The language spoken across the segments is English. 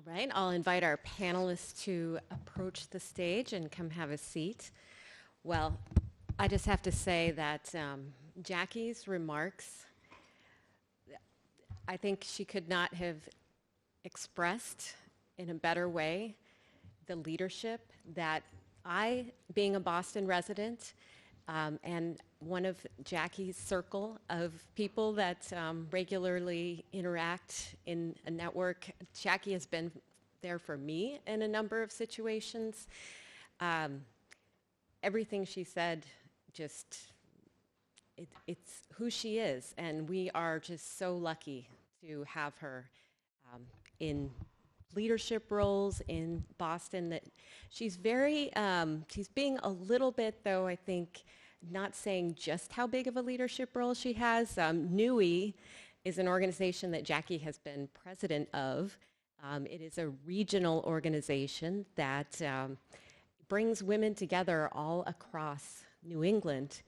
All right, I'll invite our panelists to approach the stage and come have a seat. Well, I just have to say that Jackie's remarks, I think she could not have expressed in a better way the leadership that I, being a Boston resident, and one of Jackie's circle of people that regularly interact in a network. Jackie has been there for me in a number of situations. Everything she said, just, it's who she is, and we are just so lucky to have her in leadership roles in Boston. That she's very, she's being a little bit, though, I think, not saying just how big of a leadership role she has. NUI is an organization that Jackie has been president of. It is a regional organization that brings women together all across New England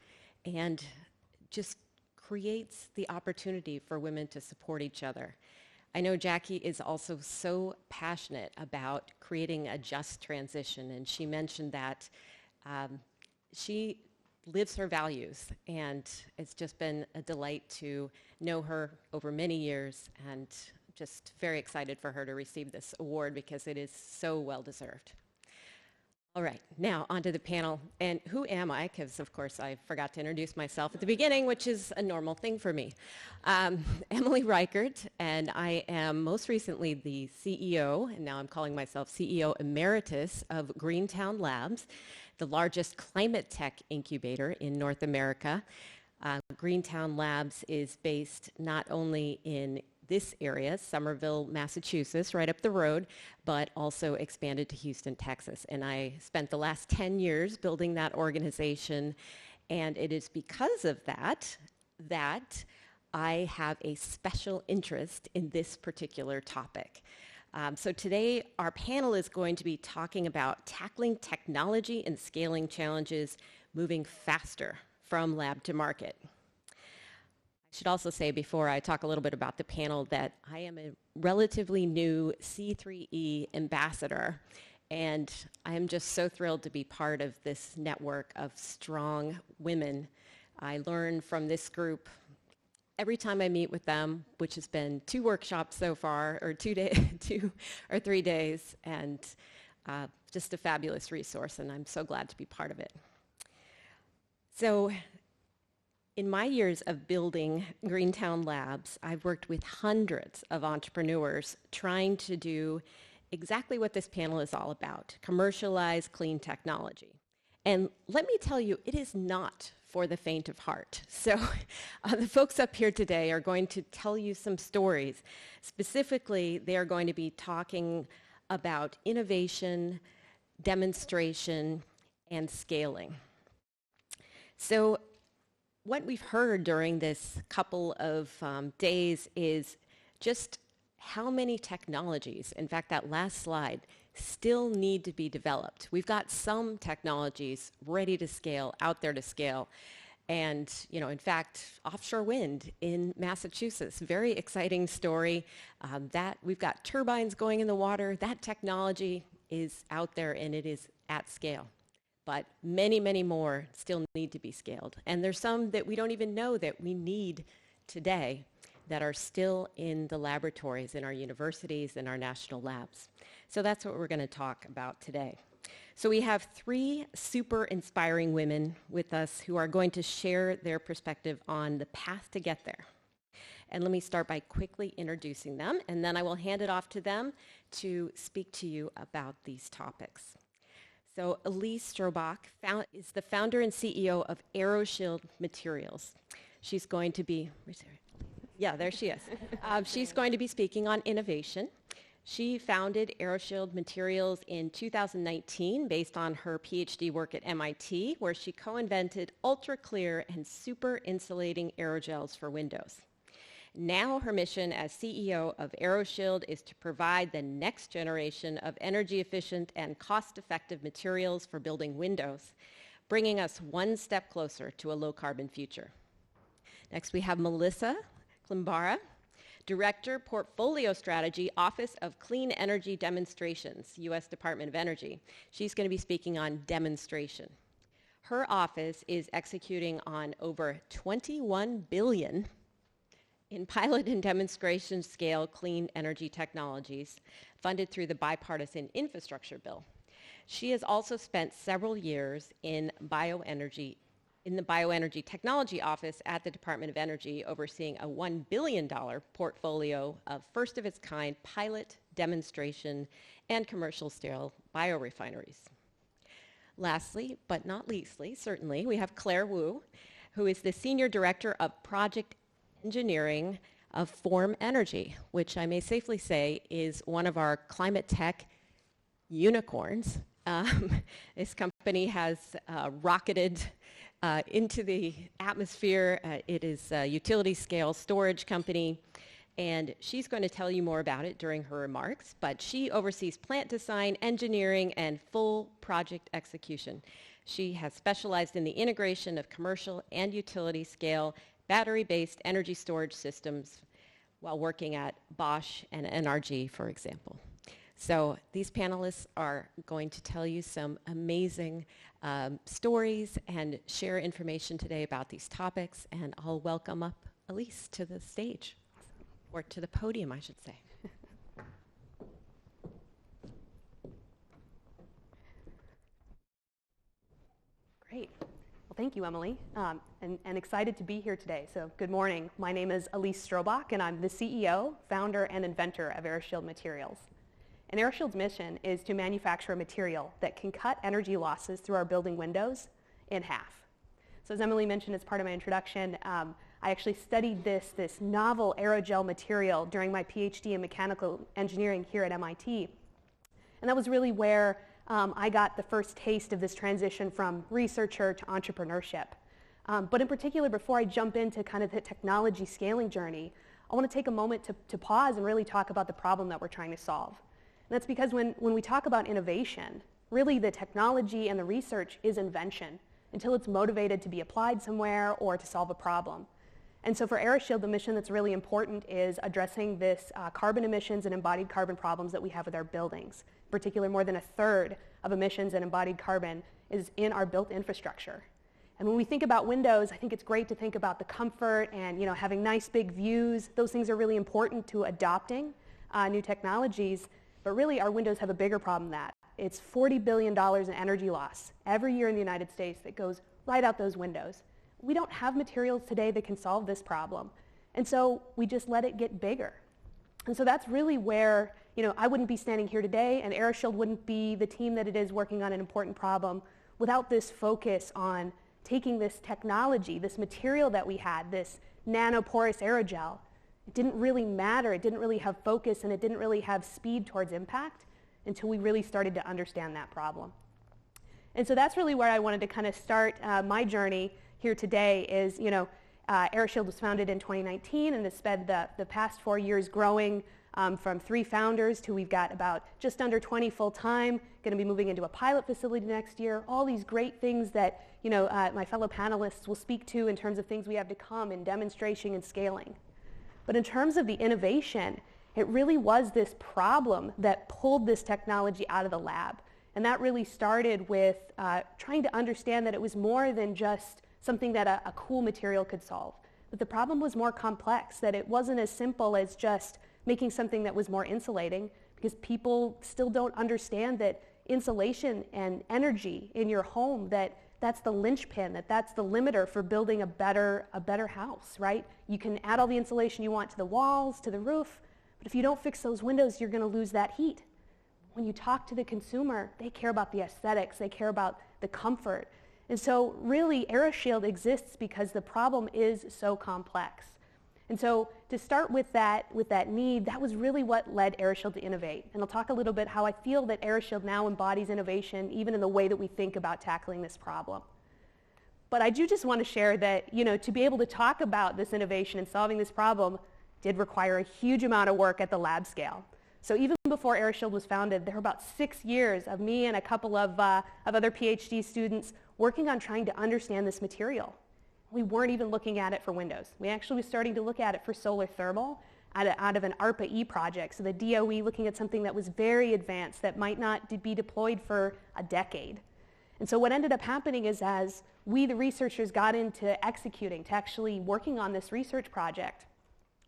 and just creates the opportunity for women to support each other. I know Jackie is also so passionate about creating a just transition, and she mentioned that she lives her values, and it's just been a delight to know her over many years, and just very excited for her to receive this award because it is so well deserved. All right, now onto the panel. And who am I? Because, of course, I forgot to introduce myself at the beginning, which is a normal thing for me. Emily Reichert, and I am most recently the CEO, and now I'm calling myself CEO Emeritus of Greentown Labs, the largest climate tech incubator in North America. Greentown Labs is based not only in this area, Somerville, Massachusetts, right up the road, but also expanded to Houston, Texas. And I spent the last 10 years building that organization, and it is because of that that I have a special interest in this particular topic. So today, our panel is going to be talking about tackling technology and scaling challenges, moving faster from lab to market. I should also say before I talk a little bit about the panel that I am a relatively new C3E ambassador, and I am just so thrilled to be part of this network of strong women. I learn from this group every time I meet with them, which has been 2 workshops so far, or 2 or 3 days, and just a fabulous resource, and I'm so glad to be part of it. So, in my years of building Greentown Labs, I've worked with hundreds of entrepreneurs trying to do exactly what this panel is all about, commercialize clean technology. And let me tell you, it is not for the faint of heart. So the folks up here today are going to tell you some stories. Specifically, they are going to be talking about innovation, demonstration, and scaling. So what we've heard during this couple of days is just how many technologies, in fact, that last slide, still need to be developed. We've got some technologies ready to scale, out there to scale. And, you know, in fact, offshore wind in Massachusetts, very exciting story. That we've got turbines going in the water. That technology is out there and it is at scale. But many, many more still need to be scaled. And there's some that we don't even know that we need today that are still in the laboratories in our universities and our national labs. So that's what we're going to talk about today. So we have 3 super inspiring women with us who are going to share their perspective on the path to get there. And let me start by quickly introducing them, and then I will hand it off to them to speak to you about these topics. So Elise Strobach is the founder and CEO of AeroShield Materials. She's going to be, yeah, there she is. She's going to be speaking on innovation. She founded AeroShield Materials in 2019 based on her PhD work at MIT, where she co-invented ultra-clear and super insulating aerogels for windows. Now her mission as CEO of AeroShield is to provide the next generation of energy-efficient and cost-effective materials for building windows, bringing us one step closer to a low-carbon future. Next, we have Melissa Klembara. Director, Portfolio Strategy, Office of Clean Energy Demonstrations, U.S. Department of Energy. She's going to be speaking on demonstration. Her office is executing on over 21 billion in pilot and demonstration scale clean energy technologies funded through the bipartisan infrastructure bill. She has also spent several years in the Bioenergy Technology Office at the Department of Energy, overseeing a $1 billion portfolio of first-of-its-kind pilot, demonstration, and commercial-scale biorefineries. Lastly, but not leastly, certainly, we have Claire Wu, who is the Senior Director of Project Engineering of Form Energy, which I may safely say is one of our climate tech unicorns. This company has rocketed into the atmosphere. It is a utility-scale storage company, and she's going to tell you more about it during her remarks, but she oversees plant design, engineering, and full project execution. She has specialized in the integration of commercial and utility-scale battery-based energy storage systems while working at Bosch and NRG, for example. So these panelists are going to tell you some amazing stories and share information today about these topics, and I'll welcome up Elise to the stage, or to the podium, I should say. Great. Well, thank you, Emily, and excited to be here today. So good morning. My name is Elise Strobach, and I'm the CEO, founder, and inventor of AeroShield Materials. And AeroShield's mission is to manufacture a material that can cut energy losses through our building windows in half. So as Emily mentioned as part of my introduction, I actually studied this novel aerogel material during my PhD in mechanical engineering here at MIT. And that was really where I got the first taste of this transition from researcher to entrepreneurship. But in particular, before I jump into kind of the technology scaling journey, I want to take a moment to pause and really talk about the problem that we're trying to solve. And that's because when we talk about innovation, really the technology and the research is invention until it's motivated to be applied somewhere or to solve a problem. And so for AeroShield, the mission that's really important is addressing this carbon emissions and embodied carbon problems that we have with our buildings. In particular, more than a third of emissions and embodied carbon is in our built infrastructure. And when we think about windows, I think it's great to think about the comfort and having nice big views. Those things are really important to adopting new technologies. But really, our windows have a bigger problem than that. It's $40 billion in energy loss every year in the United States that goes right out those windows. We don't have materials today that can solve this problem. And so we just let it get bigger. And so that's really where, I wouldn't be standing here today, and AeroShield wouldn't be the team that it is working on an important problem without this focus on taking this technology, this material that we had, this nanoporous aerogel. It didn't really matter, it didn't really have focus, and it didn't really have speed towards impact until we really started to understand that problem. And so that's really where I wanted to kind of start my journey here today is, AeroShield was founded in 2019 and has spent the past 4 years growing from 3 founders to we've got about just under 20 full-time, going to be moving into a pilot facility next year, all these great things that, my fellow panelists will speak to in terms of things we have to come in demonstration and scaling. But in terms of the innovation, it really was this problem that pulled this technology out of the lab. And that really started with trying to understand that it was more than just something that a cool material could solve. But the problem was more complex, that it wasn't as simple as just making something that was more insulating, because people still don't understand that insulation and energy in your home, that's the linchpin, that's the limiter for building a better house, right? You can add all the insulation you want to the walls, to the roof, but if you don't fix those windows, you're going to lose that heat. When you talk to the consumer, they care about the aesthetics, they care about the comfort. And so really, AeroShield exists because the problem is so complex. And so to start with that need, that was really what led AeroShield to innovate. And I'll talk a little bit how I feel that AeroShield now embodies innovation even in the way that we think about tackling this problem. But I do just want to share that, to be able to talk about this innovation and solving this problem did require a huge amount of work at the lab scale. So even before AeroShield was founded, there were about 6 years of me and a couple of other PhD students working on trying to understand this material. We weren't even looking at it for windows. We actually were starting to look at it for solar thermal out of an ARPA-E project, so the DOE looking at something that was very advanced that might not be deployed for a decade. And so what ended up happening is as we, the researchers, got into executing, to actually working on this research project,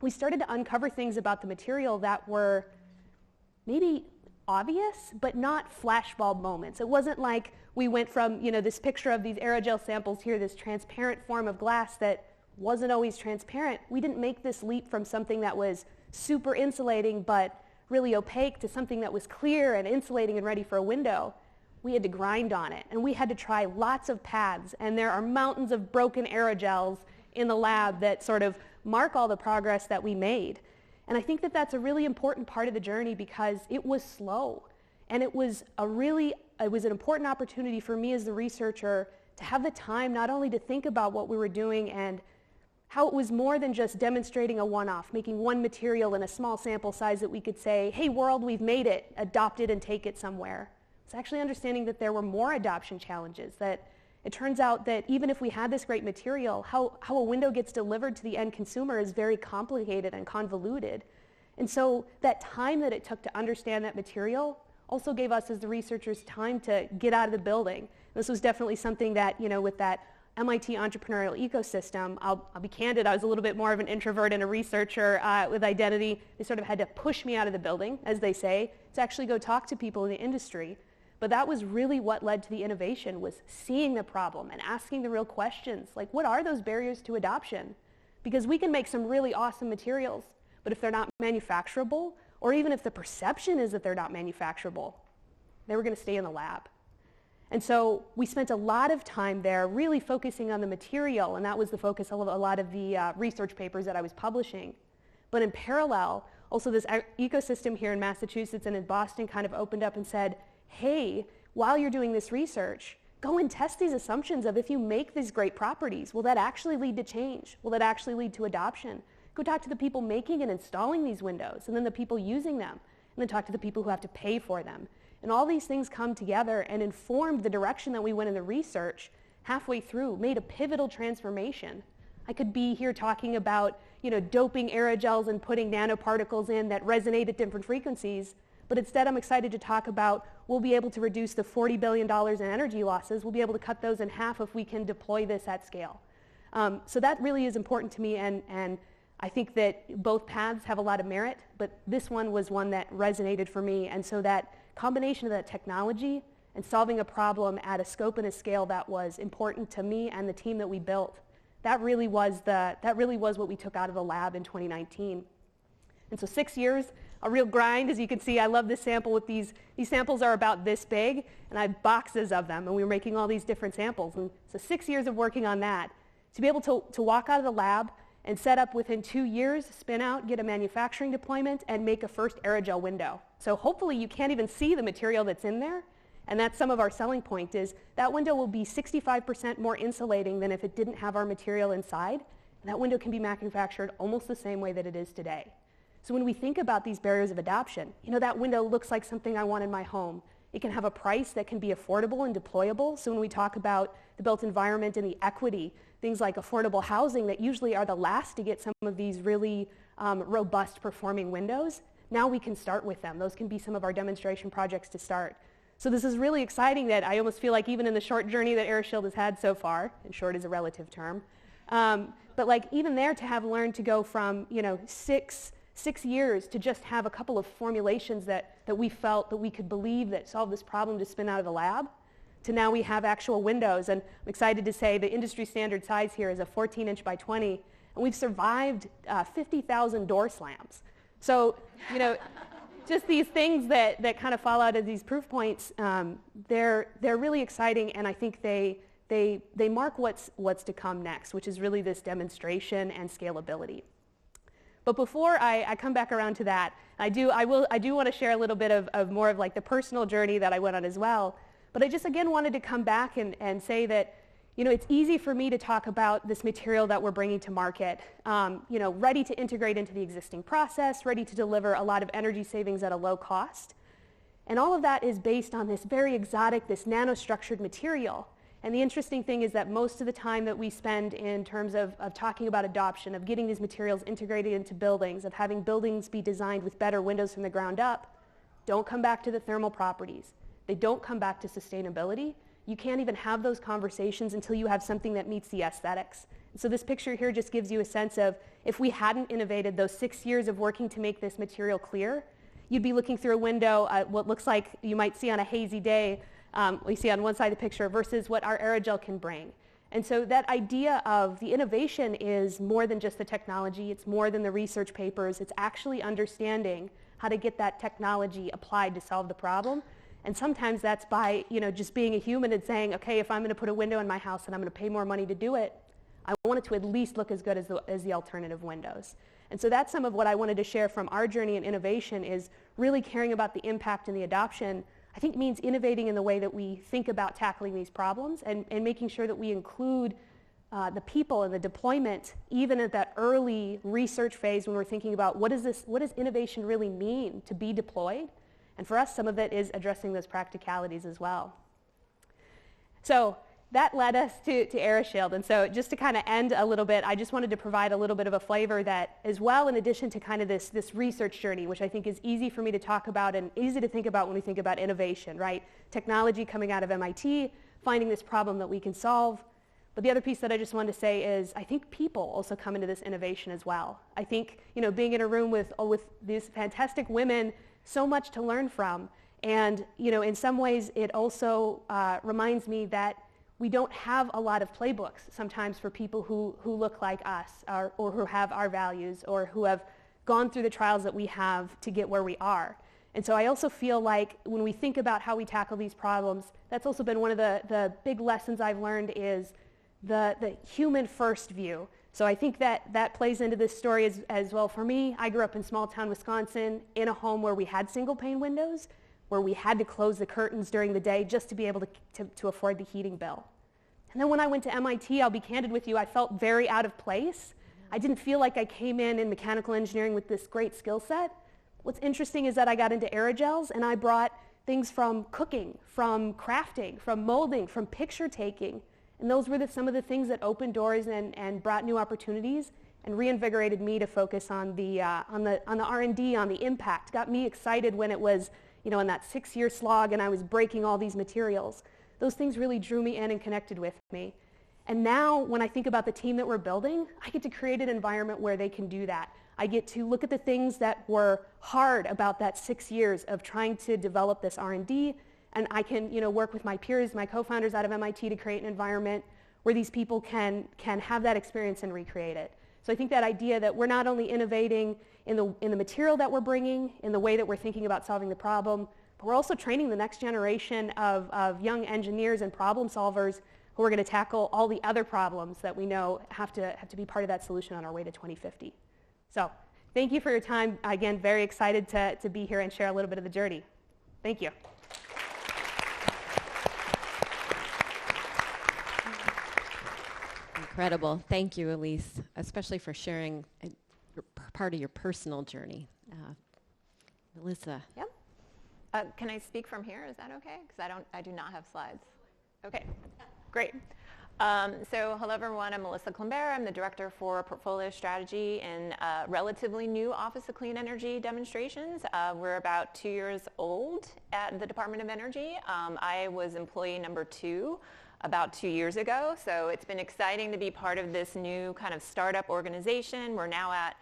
we started to uncover things about the material that were maybe obvious, but not flashbulb moments. It wasn't like we went from, this picture of these aerogel samples here, this transparent form of glass that wasn't always transparent. We didn't make this leap from something that was super insulating but really opaque to something that was clear and insulating and ready for a window. We had to grind on it, and we had to try lots of paths, and there are mountains of broken aerogels in the lab that sort of mark all the progress that we made. And I think that that's a really important part of the journey because it was slow, and it was an important opportunity for me as the researcher to have the time not only to think about what we were doing and how it was more than just demonstrating a one-off, making one material in a small sample size that we could say, hey world, we've made it, adopt it and take it somewhere. It's actually understanding that there were more adoption challenges, that it turns out that even if we had this great material, how a window gets delivered to the end consumer is very complicated and convoluted. And so that time that it took to understand that material also gave us as the researchers time to get out of the building. This was definitely something that, with that MIT entrepreneurial ecosystem, I'll be candid, I was a little bit more of an introvert and a researcher with identity. They sort of had to push me out of the building, as they say, to actually go talk to people in the industry. But that was really what led to the innovation, was seeing the problem and asking the real questions, like what are those barriers to adoption? Because we can make some really awesome materials, but if they're not manufacturable, or even if the perception is that they're not manufacturable, they were going to stay in the lab. And so we spent a lot of time there really focusing on the material, and that was the focus of a lot of the research papers that I was publishing. But in parallel, also this ecosystem here in Massachusetts and in Boston kind of opened up and said, hey, while you're doing this research, go and test these assumptions of if you make these great properties, will that actually lead to change? Will that actually lead to adoption? Go talk to the people making and installing these windows, and then the people using them, and then talk to the people who have to pay for them. And all these things come together and informed the direction that we went in the research halfway through, made a pivotal transformation. I could be here talking about, doping aerogels and putting nanoparticles in that resonate at different frequencies, but instead I'm excited to talk about we'll be able to reduce the $40 billion in energy losses. We'll be able to cut those in half if we can deploy this at scale. So that really is important to me, and I think that both paths have a lot of merit, but this one was one that resonated for me, and so that combination of that technology and solving a problem at a scope and a scale that was important to me and the team that we built, that really was what we took out of the lab in 2019. And so 6 years, a real grind. As you can see, I love this sample with these samples are about this big, and I have boxes of them, and we were making all these different samples. And so 6 years of working on that, to be able to walk out of the lab and set up within 2 years, spin out, get a manufacturing deployment, and make a first aerogel window. So hopefully you can't even see the material that's in there, and that's some of our selling point is that window will be 65% more insulating than if it didn't have our material inside, and that window can be manufactured almost the same way that it is today. So when we think about these barriers of adoption, that window looks like something I want in my home. It can have a price that can be affordable and deployable. So when we talk about the built environment and the equity, things like affordable housing that usually are the last to get some of these really robust performing windows, now we can start with them. Those can be some of our demonstration projects to start. So this is really exciting that I almost feel like even in the short journey that AeroShield has had so far, and short is a relative term, but like even there to have learned to go from 6 years to just have a couple of formulations that we felt that we could believe that solved this problem to spin out of the lab, to now we have actual windows. And I'm excited to say the industry standard size here is a 14-inch by 20, and we've survived 50,000 door slams. So, just these things that kind of fall out of these proof points, they're really exciting, and I think they mark what's to come next, which is really this demonstration and scalability. But before I come back around to that, I do want to share a little bit of more of like the personal journey that I went on as well. But I just again wanted to come back and say that it's easy for me to talk about this material that we're bringing to market, ready to integrate into the existing process, ready to deliver a lot of energy savings at a low cost. And all of that is based on this very exotic, this nanostructured material. And the interesting thing is that most of the time that we spend in terms of talking about adoption, of getting these materials integrated into buildings, of having buildings be designed with better windows from the ground up, don't come back to the thermal properties. They don't come back to sustainability. You can't even have those conversations until you have something that meets the aesthetics. So this picture here just gives you a sense of, if we hadn't innovated those 6 years of working to make this material clear, you'd be looking through a window at what looks like you might see on a hazy day, we see on one side of the picture, versus what our aerogel can bring. And so that idea of the innovation is more than just the technology, it's more than the research papers, it's actually understanding how to get that technology applied to solve the problem. And sometimes that's by, just being a human and saying, okay, if I'm going to put a window in my house and I'm going to pay more money to do it, I want it to at least look as good as the alternative windows. And so that's some of what I wanted to share from our journey in innovation, is really caring about the impact and the adoption. I think means innovating in the way that we think about tackling these problems, and making sure that we include the people and the deployment even at that early research phase when we're thinking about what does innovation really mean to be deployed. And for us, some of it is addressing those practicalities as well. So that led us to AeroShield. And so just to kind of end a little bit, I just wanted to provide a little bit of a flavor that as well, in addition to kind of this research journey, which I think is easy for me to talk about and easy to think about when we think about innovation, right? Technology coming out of MIT, finding this problem that we can solve. But the other piece that I just wanted to say is I think people also come into this innovation as well. I think, being in a room with these fantastic women, so much to learn from. And, in some ways it also reminds me that we don't have a lot of playbooks sometimes for people who look like us, or who have our values, or who have gone through the trials that we have to get where we are. And so I also feel like when we think about how we tackle these problems, that's also been one of the big lessons I've learned, is the human first view. So I think that plays into this story as well. For me, I grew up in small town Wisconsin in a home where we had single pane windows, where we had to close the curtains during the day just to be able to afford the heating bill. And then when I went to MIT, I'll be candid with you, I felt very out of place. I didn't feel like I came in mechanical engineering with this great skill set. What's interesting is that I got into aerogels, and I brought things from cooking, from crafting, from molding, from picture taking. And those were some of the things that opened doors and brought new opportunities and reinvigorated me to focus on the R&D, on the impact. Got me excited when it was, in that 6-year slog and I was breaking all these materials. Those things really drew me in and connected with me. And now when I think about the team that we're building, I get to create an environment where they can do that. I get to look at the things that were hard about that 6 years of trying to develop this R&D, and I can work with my peers, my co-founders out of MIT, to create an environment where these people can have that experience and recreate it. So I think that idea that we're not only innovating in the material that we're bringing, in the way that we're thinking about solving the problem, but we're also training the next generation of young engineers and problem solvers who are going to tackle all the other problems that we know have to be part of that solution on our way to 2050. So thank you for your time. Again, very excited to be here and share a little bit of the journey. Thank you. Incredible. Thank you, Elise, especially for sharing part of your personal journey. Melissa. Yep. Can I speak from here? Is that okay? Because I do not have slides. Okay, great. So hello everyone, I'm Melissa Klembara. I'm the Director for Portfolio Strategy in relatively new Office of Clean Energy demonstrations. We're about 2 years old at the Department of Energy. I was employee number 2 about 2 years ago, so it's been exciting to be part of this new kind of startup organization. We're now at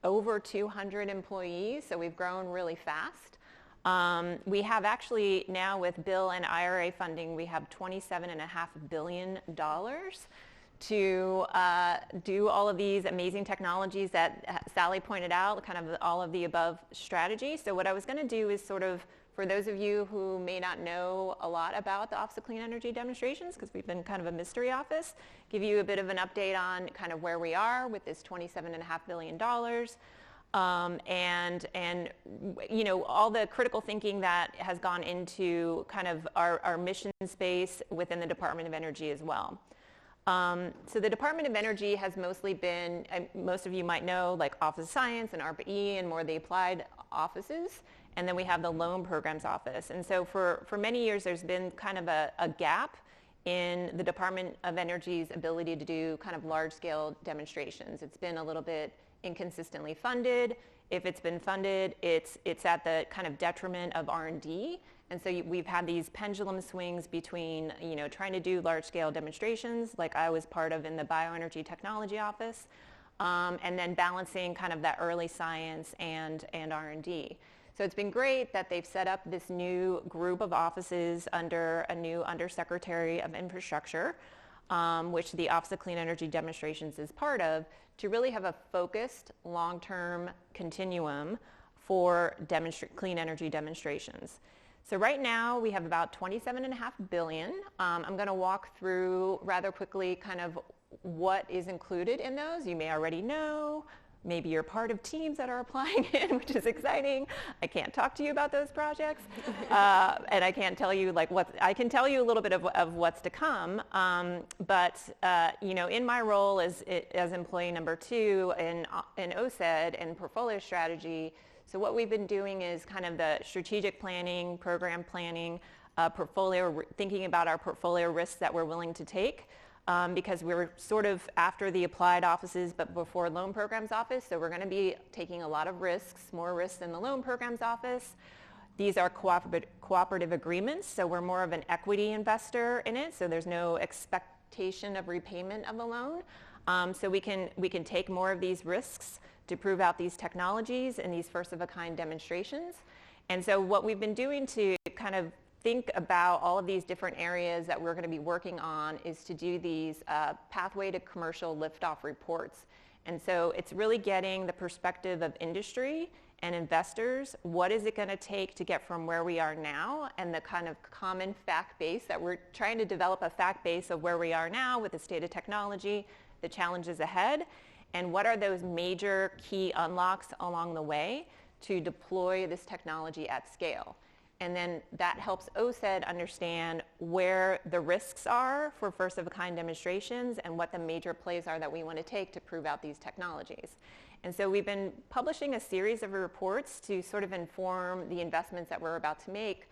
over 200 employees, so we've grown really fast. We have actually now, with bill and IRA funding, we have $27.5 billion to do all of these amazing technologies that Sally pointed out, kind of all of the above strategy. So what I was going to do is sort of, for those of you who may not know a lot about the Office of Clean Energy demonstrations, because we've been kind of a mystery office, give you a bit of an update on kind of where we are with this $27.5 billion. And you know, all the critical thinking that has gone into kind of our mission space within the Department of Energy as well. So the Department of Energy has mostly been, most of you might know, like Office of Science and ARPA-E and more the applied offices. And then we have the Loan Programs Office. And so for many years, there's been kind of a gap in the Department of Energy's ability to do kind of large-scale demonstrations. It's been a little bit inconsistently funded. If it's been funded, it's at the kind of detriment of R&D. And so we've had these pendulum swings between, trying to do large-scale demonstrations, like I was part of in the Bioenergy Technology Office, and then balancing kind of that early science and R&D. So it's been great that they've set up this new group of offices under a new Undersecretary of Infrastructure, which the Office of Clean Energy Demonstrations is part of, to really have a focused long-term continuum for clean energy demonstrations. So right now we have about $27.5 billion. I'm going to walk through rather quickly kind of what is included in those. You may already know. Maybe you're part of teams that are applying in, which is exciting. I can't talk to you about those projects, and I can't tell you I can tell you a little bit of what's to come. But in my role as employee number 2 in OSED and portfolio strategy, so what we've been doing is kind of the strategic planning, program planning, thinking about our portfolio risks that we're willing to take. Because we're sort of after the applied offices but before loan programs office, so we're going to be taking a lot of risks, more risks than the loan programs office. These are cooperative agreements, so we're more of an equity investor in it, so there's no expectation of repayment of the loan. So we can take more of these risks to prove out these technologies in these first-of-a-kind demonstrations. And so what we've been doing to kind of think about all of these different areas that we're going to be working on is to do these pathway to commercial liftoff reports. And so it's really getting the perspective of industry and investors. What is it going to take to get from where we are now, and the kind of common fact base that we're trying to develop, a fact base of where we are now with the state of technology, the challenges ahead, and what are those major key unlocks along the way to deploy this technology at scale. And then that helps OSED understand where the risks are for first-of-a-kind demonstrations and what the major plays are that we want to take to prove out these technologies. And so we've been publishing a series of reports to sort of inform the investments that we're about to make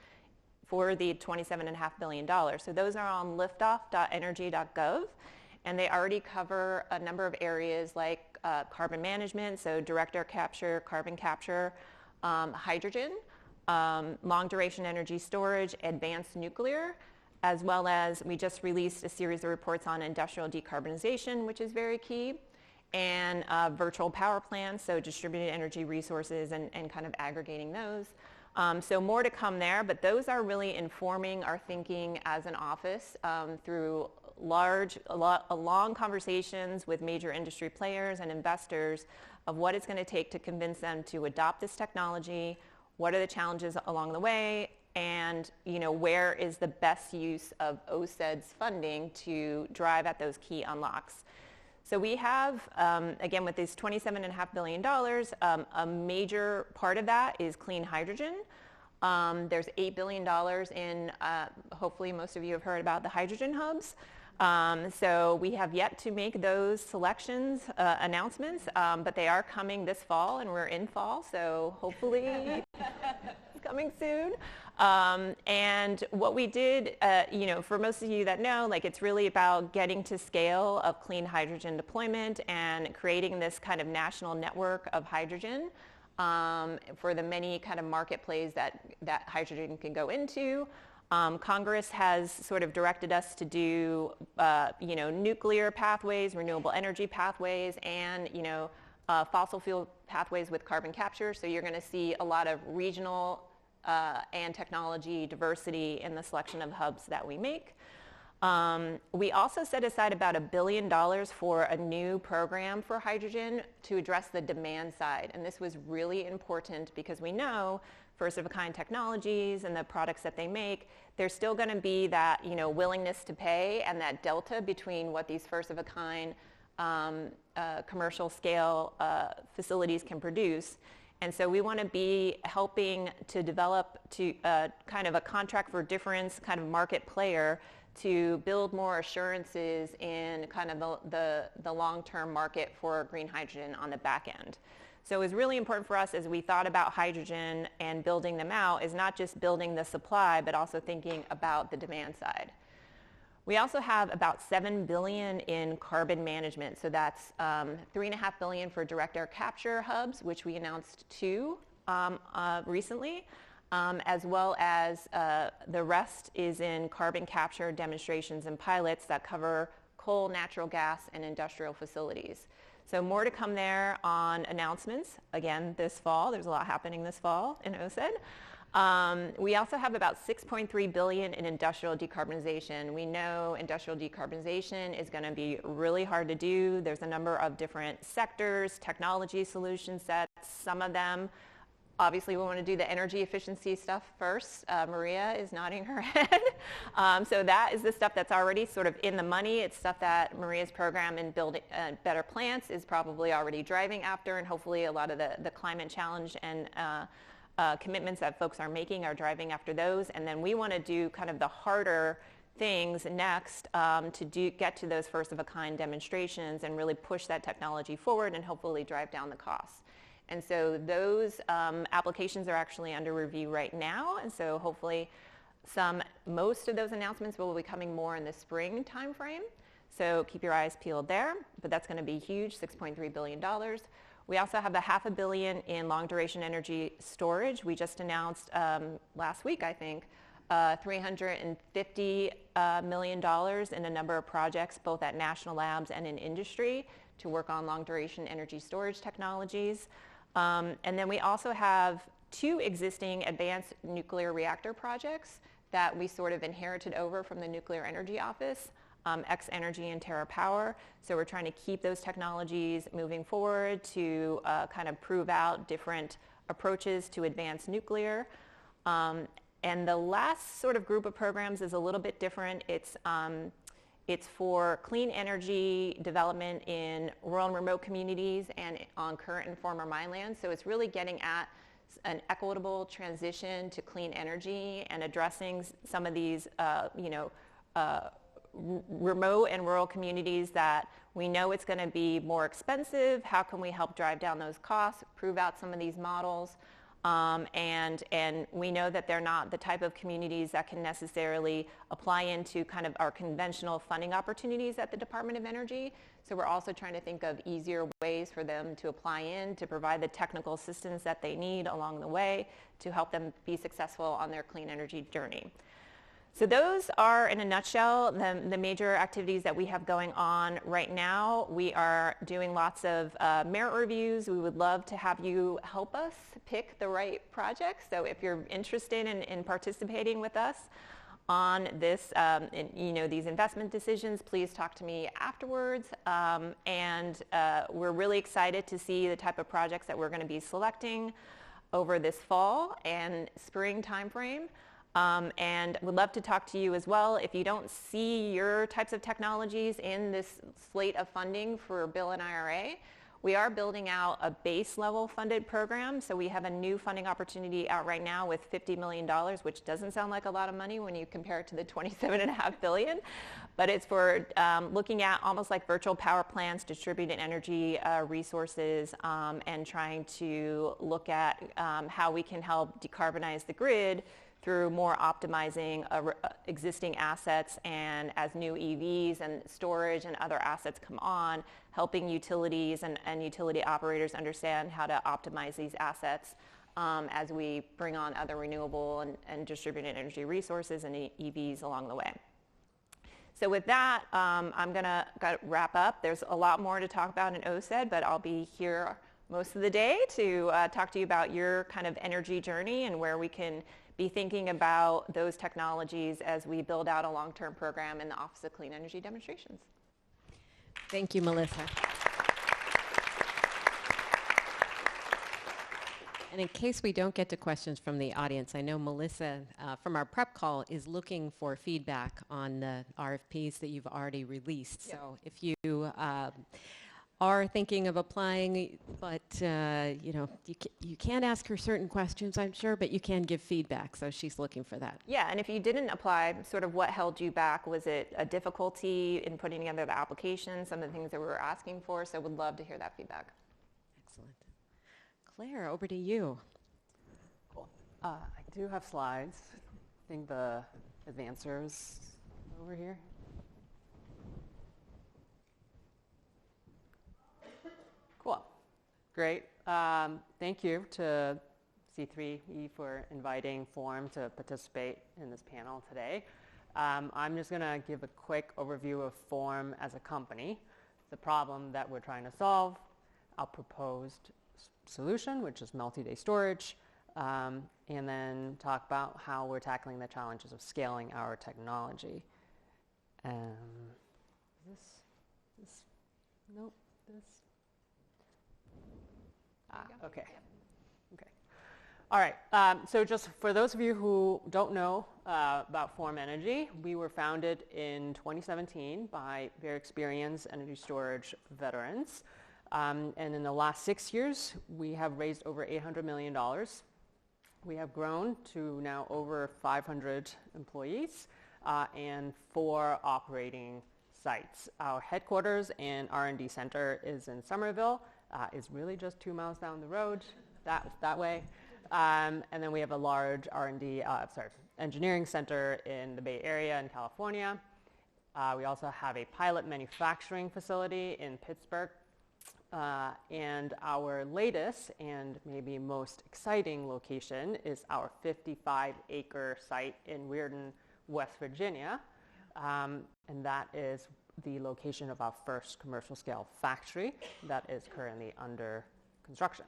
for the $27.5 billion. So those are on liftoff.energy.gov, and they already cover a number of areas like carbon management, so direct air capture, carbon capture, hydrogen, long-duration energy storage, advanced nuclear, as well as we just released a series of reports on industrial decarbonization, which is very key, and virtual power plants, so distributed energy resources and kind of aggregating those. So more to come there, but those are really informing our thinking as an office through long conversations with major industry players and investors of what it's going to take to convince them to adopt this technology. What are the challenges along the way, and where is the best use of OSED's funding to drive at those key unlocks? So we have, again, with this $27.5 billion, a major part of that is clean hydrogen. There's $8 billion in, hopefully most of you have heard about the hydrogen hubs. So we have yet to make those selections, announcements, but they are coming this fall, and we're in fall, so hopefully it's coming soon. And what we did, for most of you that know, it's really about getting to scale of clean hydrogen deployment and creating this kind of national network of hydrogen for the many kind of marketplaces that hydrogen can go into. Congress has sort of directed us to do, nuclear pathways, renewable energy pathways, and, fossil fuel pathways with carbon capture. So you're going to see a lot of regional and technology diversity in the selection of hubs that we make. We also set aside about $1 billion for a new program for hydrogen to address the demand side. And this was really important because we know first-of-a-kind technologies and the products that they make, there's still going to be that willingness to pay and that delta between what these first-of-a-kind commercial scale facilities can produce. And so we want to be helping to develop kind of a contract for difference kind of market player to build more assurances in kind of the long-term market for green hydrogen on the back end. So it was really important for us as we thought about hydrogen and building them out is not just building the supply, but also thinking about the demand side. We also have about $7 billion in carbon management. So that's $3.5 billion for direct air capture hubs, which we announced 2 recently, as well as the rest is in carbon capture demonstrations and pilots that cover coal, natural gas, and industrial facilities. So more to come there on announcements, again, this fall. There's a lot happening this fall in OSED. We also have about $6.3 billion in industrial decarbonization. We know industrial decarbonization is going to be really hard to do. There's a number of different sectors, technology solution sets. Some of them, obviously, we want to do the energy efficiency stuff first. Maria is nodding her head. So that is the stuff that's already sort of in the money. It's stuff that Maria's program in building better plants is probably already driving after, and hopefully a lot of the climate challenge and commitments that folks are making are driving after those. And then we want to do kind of the harder things next to get to those first-of-a-kind demonstrations and really push that technology forward and hopefully drive down the costs. And so those applications are actually under review right now. And so hopefully most of those announcements will be coming more in the spring timeframe. So keep your eyes peeled there. But that's going to be huge, $6.3 billion. We also have $500 million in long-duration energy storage. We just announced last week, I think, $350 million in a number of projects, both at national labs and in industry, to work on long-duration energy storage technologies. And then we also have 2 existing advanced nuclear reactor projects that we sort of inherited over from the Nuclear Energy Office, X-Energy and TerraPower. So we're trying to keep those technologies moving forward to kind of prove out different approaches to advanced nuclear. And the last sort of group of programs is a little bit different. It's for clean energy development in rural and remote communities and on current and former mine lands. So it's really getting at an equitable transition to clean energy and addressing some of these, remote and rural communities that we know it's going to be more expensive. How can we help drive down those costs, prove out some of these models? And we know that they're not the type of communities that can necessarily apply into kind of our conventional funding opportunities at the Department of Energy. So we're also trying to think of easier ways for them to apply in, to provide the technical assistance that they need along the way to help them be successful on their clean energy journey. So those are, in a nutshell, the major activities that we have going on right now. We are doing lots of merit reviews. We would love to have you help us pick the right projects. So if you're interested in participating with us on this, these investment decisions, please talk to me afterwards. And we're really excited to see the type of projects that we're going to be selecting over this fall and spring timeframe. And would love to talk to you as well. If you don't see your types of technologies in this slate of funding for Bill and IRA, we are building out a base level funded program. So we have a new funding opportunity out right now with $50 million, which doesn't sound like a lot of money when you compare it to the $27.5 billion. But it's for looking at almost like virtual power plants, distributed energy resources, and trying to look at how we can help decarbonize the grid through more optimizing existing assets, and as new EVs and storage and other assets come on, helping utilities and utility operators understand how to optimize these assets as we bring on other renewable and distributed energy resources and EVs along the way. So with that, I'm going to wrap up. There's a lot more to talk about in OSED, but I'll be here most of the day to talk to you about your kind of energy journey and where we can be thinking about those technologies as we build out a long-term program in the Office of Clean Energy Demonstrations. Thank you, Melissa. And in case we don't get to questions from the audience, I know Melissa from our prep call is looking for feedback on the RFPs that you've already released. Yeah. So if you are thinking of applying, but you can't ask her certain questions, I'm sure, but you can give feedback. So she's looking for that. Yeah, and if you didn't apply, sort of what held you back? Was it a difficulty in putting together the application, some of the things that we were asking for? So would love to hear that feedback. Excellent. Claire, over to you. Cool. I do have slides. I think the advancers over here. Great. Thank you to C3E for inviting Forum to participate in this panel today. I'm just going to give a quick overview of Forum as a company, the problem that we're trying to solve, our proposed solution, which is multi-day storage, and then talk about how we're tackling the challenges of scaling our technology. Okay. Okay. All right. So just for those of you who don't know about Forum Energy, we were founded in 2017 by very experienced energy storage veterans. And in the last 6 years, we have raised over $800 million. We have grown to now over 500 employees and 4 operating sites. Our headquarters and R&D center is in Somerville. Is really just 2 miles down the road, that way. And then we have a large engineering center in the Bay Area in California. We also have a pilot manufacturing facility in Pittsburgh. And our latest and maybe most exciting location is our 55-acre site in Weirton, West Virginia. And that is the location of our first commercial scale factory that is currently under construction.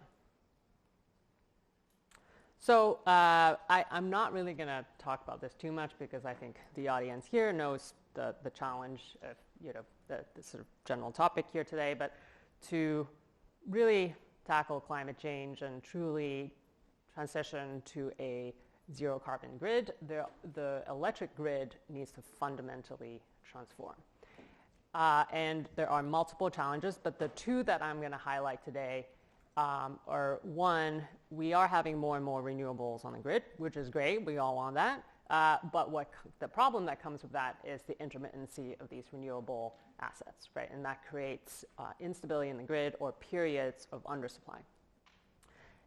So I'm not really going to talk about this too much because I think the audience here knows the challenge of the sort of general topic here today. But to really tackle climate change and truly transition to a zero carbon grid, the electric grid needs to fundamentally transform. And there are multiple challenges, but the 2 that I'm going to highlight today are, one, we are having more and more renewables on the grid, which is great. We all want that. But the problem that comes with that is the intermittency of these renewable assets, right? And that creates instability in the grid or periods of undersupply.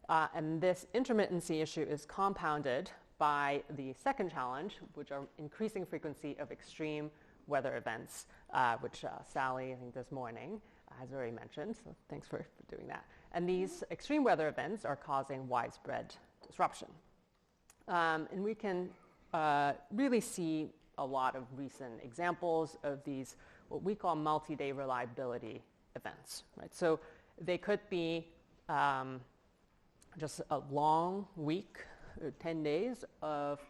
And this intermittency issue is compounded by the second challenge, which are increasing frequency of extreme weather events, which Sally, I think this morning, has already mentioned. So thanks for doing that. And these extreme weather events are causing widespread disruption. And we can really see a lot of recent examples of these, what we call multi-day reliability events, right? So they could be just a long week, 10 days of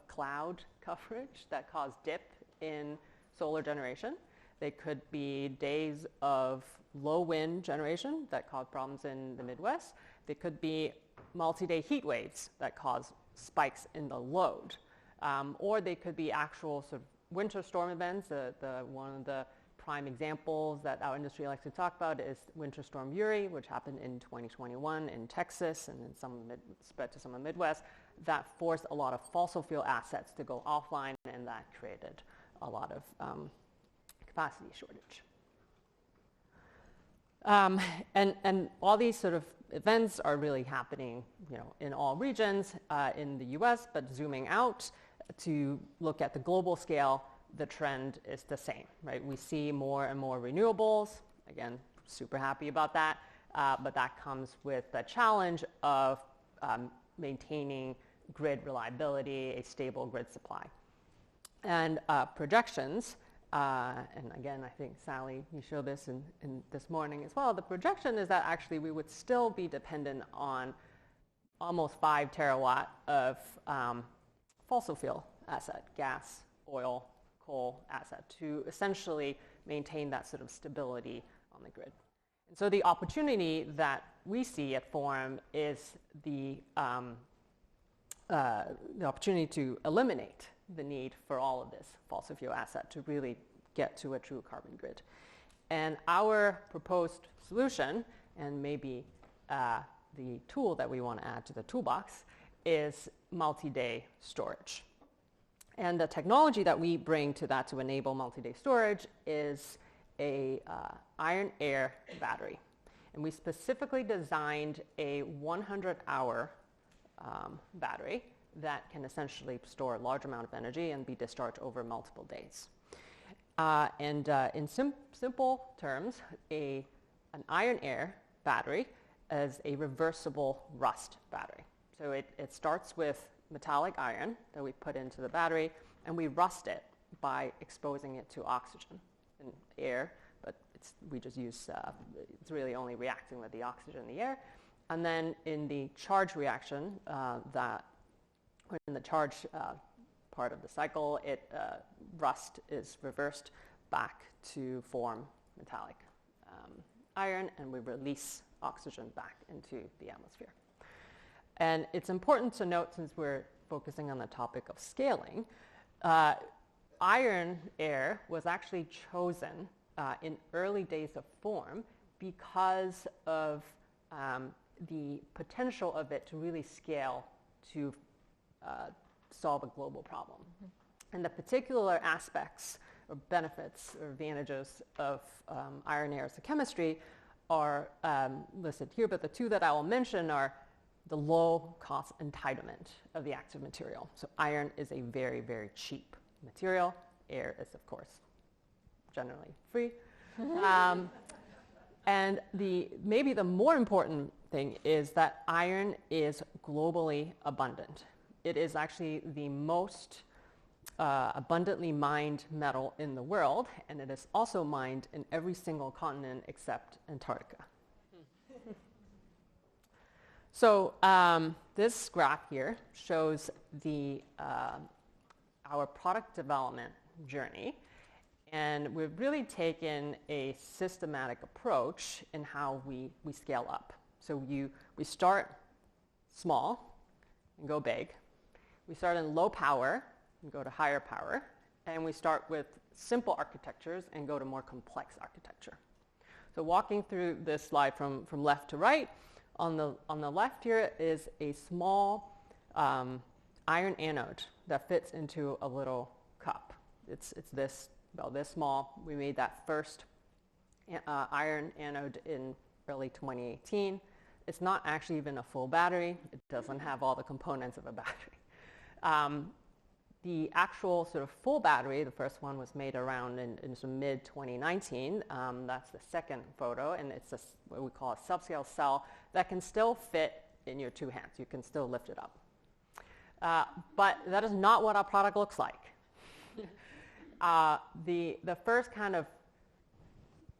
cloud coverage that cause dip in solar generation. They could be days of low wind generation that cause problems in the Midwest. They could be multi-day heat waves that cause spikes in the load. Or they could be actual sort of winter storm events. One of the prime examples that our industry likes to talk about is Winter Storm Uri, which happened in 2021 in Texas and then spread to some of the Midwest. That forced a lot of fossil fuel assets to go offline, and that created a lot of capacity shortage. And all these sort of events are really happening, in all regions in the U.S., but zooming out to look at the global scale, the trend is the same, right? We see more and more renewables. Again, super happy about that, but that comes with the challenge of maintaining grid reliability, a stable grid supply. And projections, and again, I think, Sally, you showed this in this morning as well, the projection is that actually we would still be dependent on almost 5 terawatt of fossil fuel asset, gas, oil, coal asset, to essentially maintain that sort of stability on the grid. And so the opportunity that we see at Forum is the opportunity to eliminate the need for all of this fossil fuel asset to really get to a true carbon grid. And our proposed solution, and maybe the tool that we want to add to the toolbox, is multi-day storage. And the technology that we bring to that to enable multi-day storage is a iron-air battery. And we specifically designed a 100-hour battery that can essentially store a large amount of energy and be discharged over multiple days. In simple terms, an iron-air battery as a reversible rust battery. So it starts with metallic iron that we put into the battery, and we rust it by exposing it to oxygen and air, but we just use, it's really only reacting with the oxygen in the air. And then in the charge reaction, in the charge part of the cycle, rust is reversed back to form metallic iron, and we release oxygen back into the atmosphere. And it's important to note, since we're focusing on the topic of scaling, iron air was actually chosen in early days of form because of the potential of it to really scale to solve a global problem. And the particular aspects or benefits or advantages of iron air as a chemistry are listed here, but the two that I will mention are the low cost entitlement of the active material. So iron is a very, very cheap material. Air is, of course, generally free. And maybe the more important thing is that iron is globally abundant. It is actually the most abundantly mined metal in the world, and it is also mined in every single continent except Antarctica. So this graph here shows our product development journey, and we've really taken a systematic approach in how we scale up. So we start small and go big. We start in low power and go to higher power, and we start with simple architectures and go to more complex architecture. So walking through this slide from left to right, on the left here is a small iron anode that fits into a little cup. It's about this small. We made that first iron anode in early 2018. It's not actually even a full battery. It doesn't have all the components of a battery. The actual sort of full battery, the first one was made around in mid-2019. That's the second photo, and it's what we call a subscale cell that can still fit in your two hands. You can still lift it up. But that is not what our product looks like. The first kind of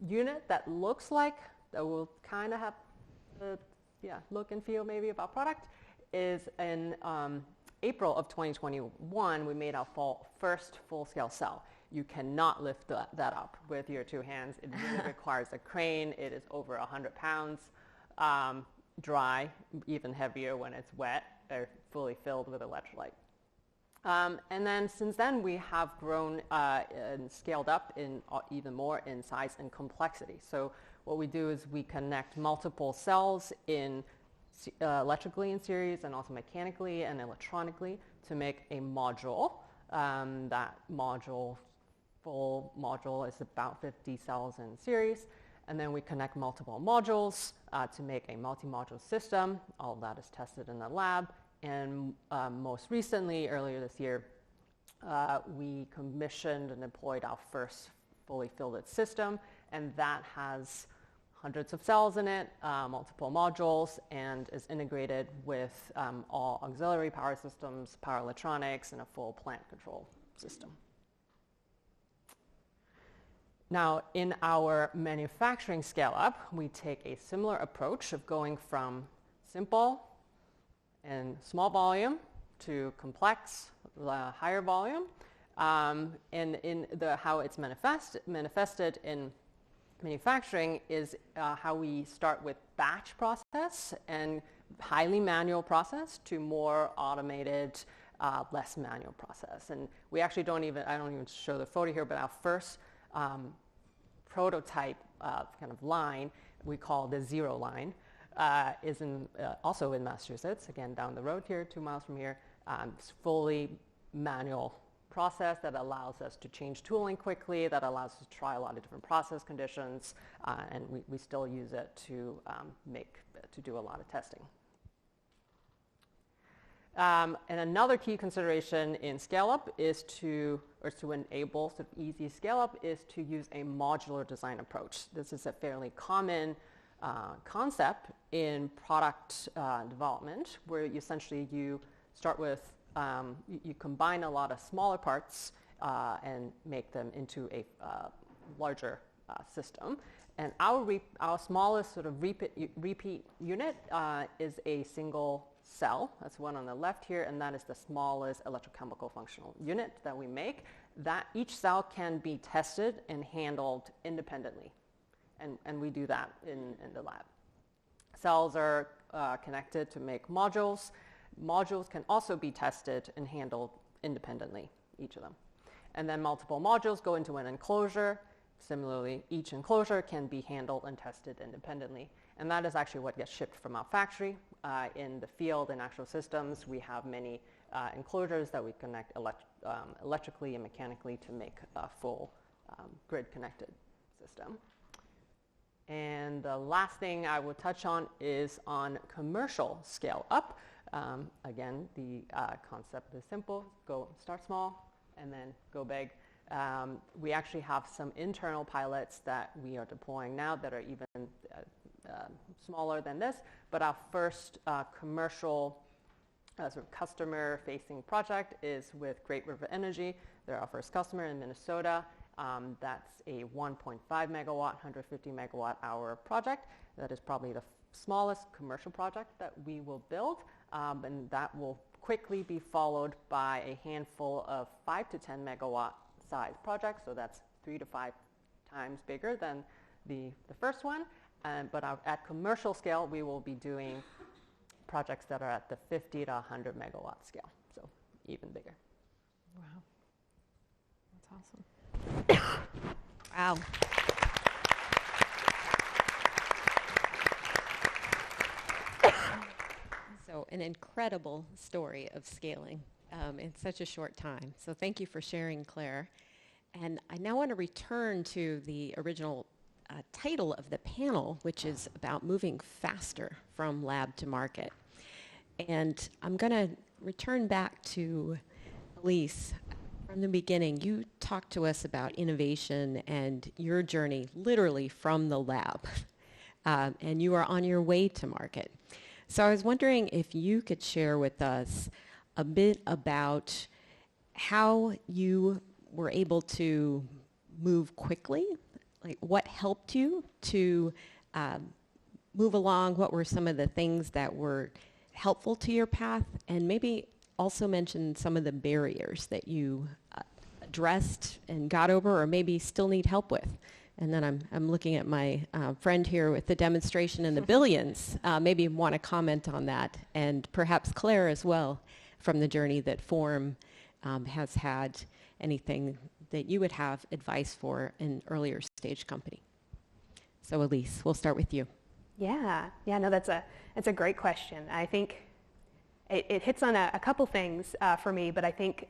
unit that looks like, that will kind of have the look and feel maybe of our product, is in April of 2021, we made our first full-scale cell. You cannot lift that up with your two hands. It really requires a crane. It is over 100 pounds, dry, even heavier when it's wet, or fully filled with electrolyte. And then since then, we have grown and scaled up even more in size and complexity. So what we do is we connect multiple cells electrically in series and also mechanically and electronically to make a module. That full module is about 50 cells in series. And then we connect multiple modules to make a multi-module system. All of that is tested in the lab. And most recently, earlier this year, we commissioned and deployed our first fully filled system, and that has hundreds of cells in it, multiple modules, and is integrated with all auxiliary power systems, power electronics, and a full plant control system. Now, in our manufacturing scale-up, we take a similar approach of going from simple and small volume to complex, higher volume, and in how it's manifested in manufacturing is how we start with batch process and highly manual process to more automated, less manual process. And we actually I don't even show the photo here, but our first prototype kind of line, we call the zero line, is also in Massachusetts, again down the road here, 2 miles from here. It's fully manual process that allows us to change tooling quickly, that allows us to try a lot of different process conditions, and we still use it to do a lot of testing. And another key consideration in scale-up is to enable sort of easy scale-up is to use a modular design approach. This is a fairly common concept in product development, where you start with, you combine a lot of smaller parts and make them into a larger system. And our smallest sort of repeat unit is a single cell. That's one on the left here, and that is the smallest electrochemical functional unit that we make. That each cell can be tested and handled independently, and we do that in the lab. Cells are connected to make modules. Modules can also be tested and handled independently, each of them. And then multiple modules go into an enclosure. Similarly, each enclosure can be handled and tested independently. And that is actually what gets shipped from our factory. In the field and actual systems, we have many enclosures that we connect electrically and mechanically to make a full grid-connected system. And the last thing I will touch on is on commercial scale up. Again, the concept is simple. Start small and then go big. We actually have some internal pilots that we are deploying now that are even smaller than this, but our first commercial sort of customer-facing project is with Great River Energy. They're our first customer in Minnesota. That's a 1.5 megawatt, 150 megawatt hour project. That is probably the smallest commercial project that we will build, and that will quickly be followed by a handful of 5 to 10 megawatt size projects. So that's 3 to 5 times bigger than the first one. But at commercial scale, we will be doing projects that are at the 50 to 100 megawatt scale, so even bigger. Wow, that's awesome. Wow. So an incredible story of scaling in such a short time. So thank you for sharing, Claire. And I now want to return to the original title of the panel, which is about moving faster from lab to market. And I'm going to return back to Elise. From the beginning, you talked to us about innovation and your journey literally from the lab, and you are on your way to market. So I was wondering if you could share with us a bit about how you were able to move quickly, like what helped you to move along, what were some of the things that were helpful to your path, and maybe also mention some of the barriers that you addressed and got over or maybe still need help with. And then I'm looking at my friend here with the demonstration in the billions. Maybe want to comment on that, and perhaps Claire as well, from the journey that Form has had. Anything that you would have advice for an earlier stage company. So Elise, we'll start with you. Yeah, no, that's a great question. I think it hits on a couple things for me, but I think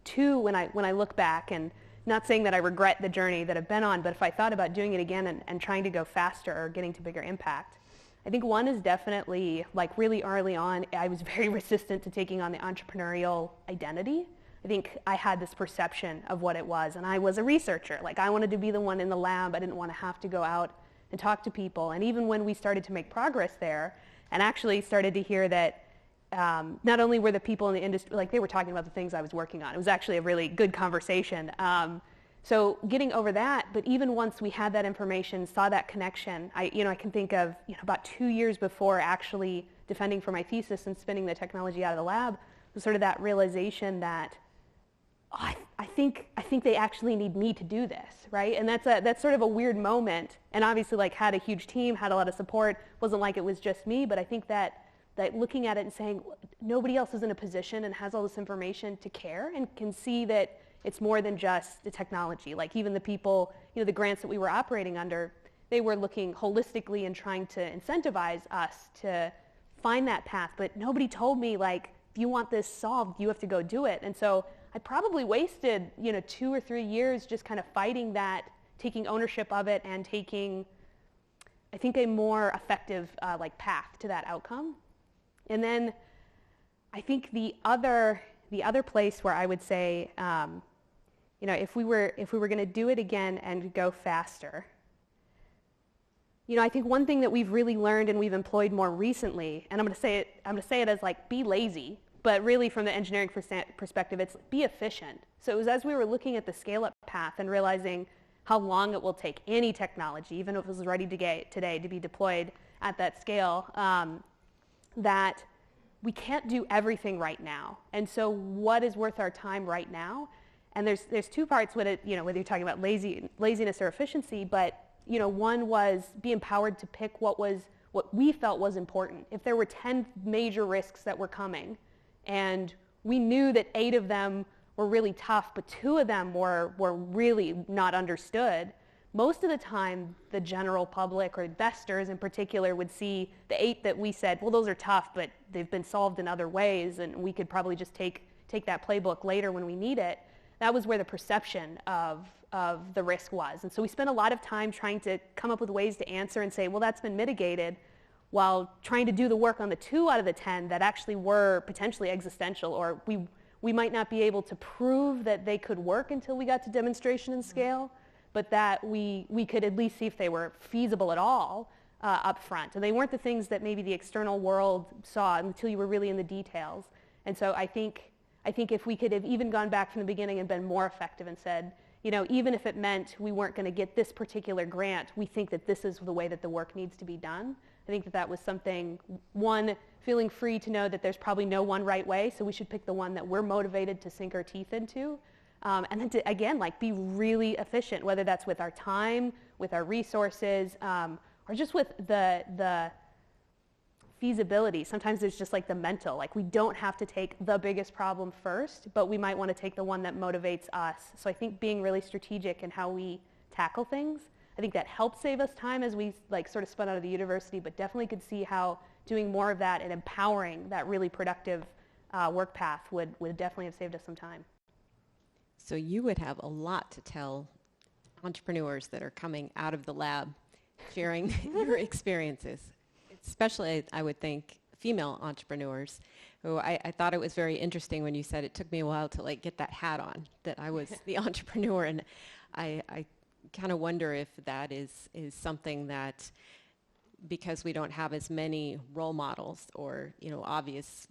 two, when I look back, and not saying that I regret the journey that I've been on, but if I thought about doing it again and trying to go faster or getting to bigger impact, I think one is definitely, like really early on, I was very resistant to taking on the entrepreneurial identity. I think I had this perception of what it was, and I was a researcher. Like, I wanted to be the one in the lab. I didn't want to have to go out and talk to people. And even when we started to make progress there, and actually started to hear that not only were the people in the industry, like they were talking about the things I was working on. It was actually a really good conversation. So getting over that, but even once we had that information, saw that connection, I can think of about 2 years before actually defending for my thesis and spinning the technology out of the lab, was sort of that realization that I think they actually need me to do this, right? And that's sort of a weird moment. And obviously, like, had a huge team, had a lot of support. Wasn't like it was just me, but I think that looking at it and saying nobody else is in a position and has all this information to care and can see that it's more than just the technology. Like, even the people, the grants that we were operating under, they were looking holistically and trying to incentivize us to find that path. But nobody told me, like, if you want this solved, you have to go do it. And so I probably wasted 2 or 3 years just kind of fighting that, taking ownership of it, and taking, I think, a more effective path to that outcome. And then I think the other place where I would say, if we were going to do it again and go faster, I think one thing that we've really learned and we've employed more recently, and I'm going to say it as like be lazy, but really from the engineering perspective, it's be efficient. So it was as we were looking at the scale-up path and realizing how long it will take any technology, even if it was ready today to be deployed at that scale, that we can't do everything right now. And so what is worth our time right now? And there's two parts with it, whether you're talking about laziness or efficiency, but one was be empowered to pick what we felt was important. If there were 10 major risks that were coming, and we knew that 8 of them were really tough, but 2 of them were really not understood, most of the time the general public or investors in particular would see the 8 that we said, well, those are tough, but they've been solved in other ways, and we could probably just take that playbook later when we need it. That was where the perception of the risk was. And so we spent a lot of time trying to come up with ways to answer and say, well, that's been mitigated, while trying to do the work on the 2 out of the 10 that actually were potentially existential, or we might not be able to prove that they could work until we got to demonstration and scale, but that we could at least see if they were feasible at all up front. And they weren't the things that maybe the external world saw until you were really in the details. And so I think if we could have even gone back from the beginning and been more effective and said, even if it meant we weren't going to get this particular grant, we think that this is the way that the work needs to be done. I think that was something, one, feeling free to know that there's probably no one right way, so we should pick the one that we're motivated to sink our teeth into. And then to, again, be really efficient, whether that's with our time, with our resources, or just with the feasibility. Sometimes there's just the mental, we don't have to take the biggest problem first, but we might want to take the one that motivates us. So I think being really strategic in how we tackle things, I think that helped save us time as we sort of spun out of the university, but definitely could see how doing more of that and empowering that really productive work path would definitely have saved us some time. So you would have a lot to tell entrepreneurs that are coming out of the lab, sharing your experiences, especially, I would think, female entrepreneurs, who I thought it was very interesting when you said it took me a while to get that hat on, that I was the entrepreneur, and I kind of wonder if that is something that, because we don't have as many role models or, obvious,